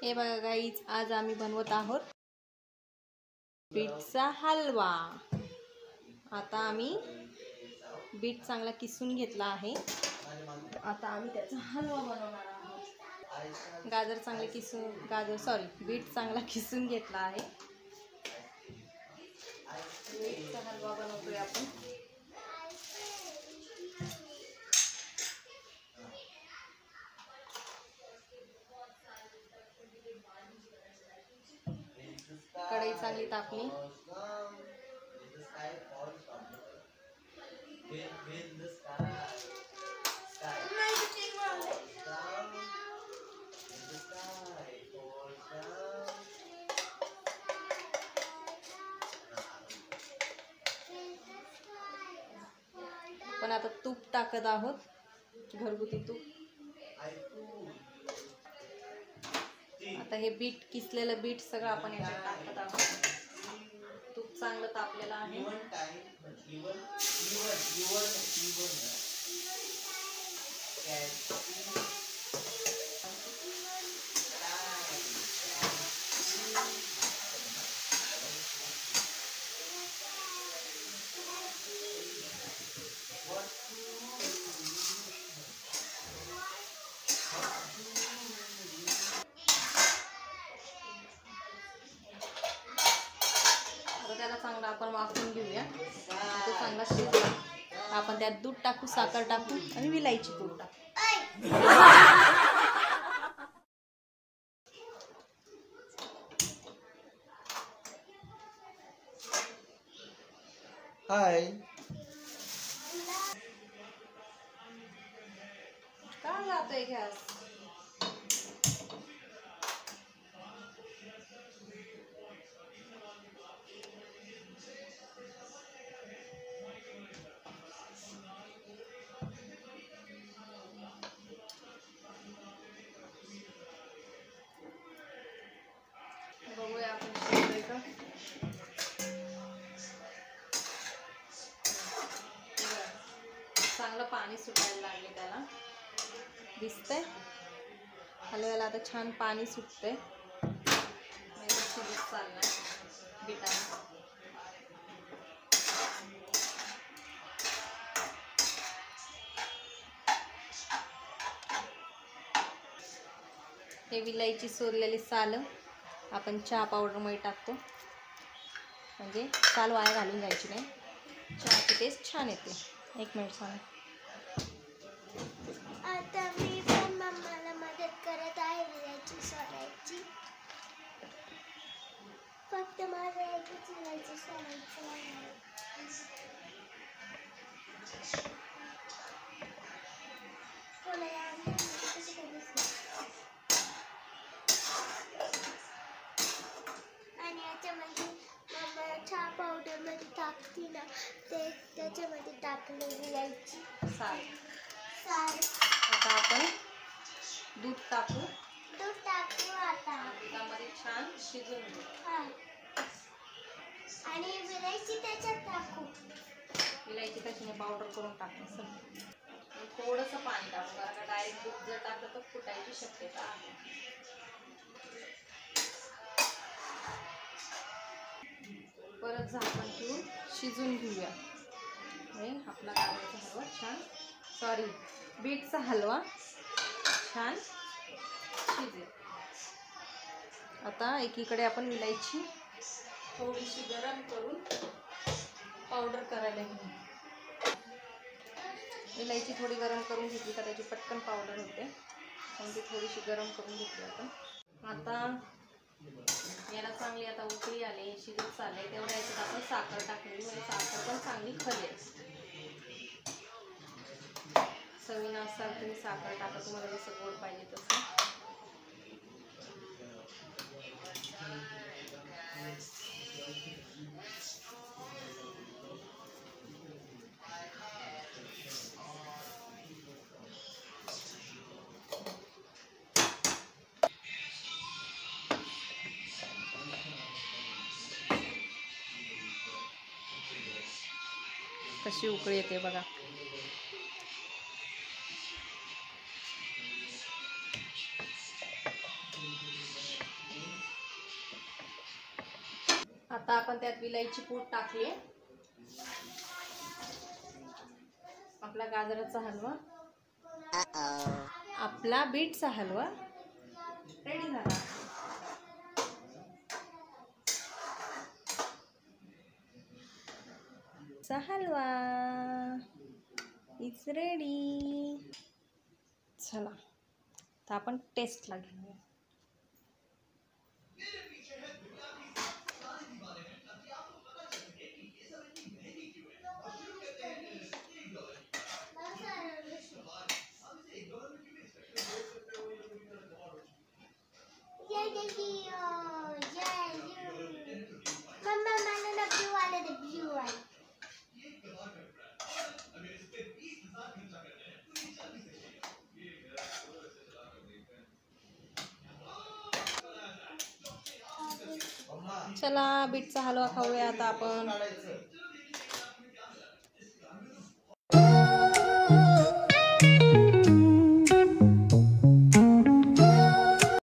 हे बघा गाईज, आज आम्ही बनवत आहोत बीटचा हलवा। आता आम्ही बीट चांगला किसून घेतला आहे। आता आम्ही त्याचा हलवा बनवणार आहोत। बीट चांगला किसून घेतला आहे। बीटचा हलवा बनवतोय आपण। कढई चांगली तापली। पण आता तूप टाकत आहोत, घरगुती तूप। आता हे बीट, किसलेलं बीट सगळं आपण याच्यात टाकत आहोत। तूप चांगलं तापलेलं आहे। त्याला चांगला आपण वाफवून घेऊया। तो चांगला शिजला, आपण त्यात दूध टाकू, साखर टाकू आणि विलायची पूड टाकू। हाय, काय जातोय गॅस? बघूया आपण शिजतोय का। चांगलं पाणी सुटायला लागले, त्याला दिसतंय हलव्याला। आता छान पाणी सुटतंय, शिजत चाललाय बिटाने। हे विलायची सोललेली साल आपण चहा पावडर मध्ये टाकतो, म्हणजे साल वाया घालून जायची नाही, चहाची टेस्ट छान येते। एक मिनिट सांग। आता मी पण मम्माला मदत करत आहे विलायची सोलायची। फक्त माझं एकच विलायची सोलायचं आहे। आणि याच्यामध्ये मम्मा चहा पावडर मध्ये टाकते ना, ते त्याच्यामध्ये टाकले विलायची साल। आता आपण दूध टाकू। आता दुधामध्ये छान शिजून घेऊ। आणि विलायची त्याच्यात टाकू। विलायची त्याच्याने पावडर करून टाकू। थोडंसं पाणी टाकू, कारण का डायरेक्ट दूध जर टाकलं तर फुटायची शक्यता आहे। परत झाकण ठेवून शिजून घेऊया। आपला गाजराचा हलवा छान, बीटचा हलवा छान शिजेल। आता एकीकडे आपण विलायची थोडीशी गरम करून पावडर करायला घेऊ। विलायची थोडी गरम करून घेतली का त्याची पटकन पावडर होते, म्हणून ती थोडीशी गरम करून घेतली आपण। आता याला चांगली आता उकळी आली, शिजत चालले, तेवढ्या याच्यात आपण साखर टाकली, म्हणजे साखर पण चांगली खलेल। चवीनुसार तुम्ही साखर टाका, तुम्हाला जसं गोड पाहिजे तसं। कशी उकळी येते बघा। आता आपण त्यात विलायची पूड टाकली. आपला गाजराचा हलवा, आपला बीटचा हलवा रेडी झाला. हलवा इट्स रेडी. चला तर आपण टेस्टला घेऊया. मम्मा मला ना ब्लू वाले दे, ब्लू वाले. चला बीटचा हलवा खाऊया आता आपण.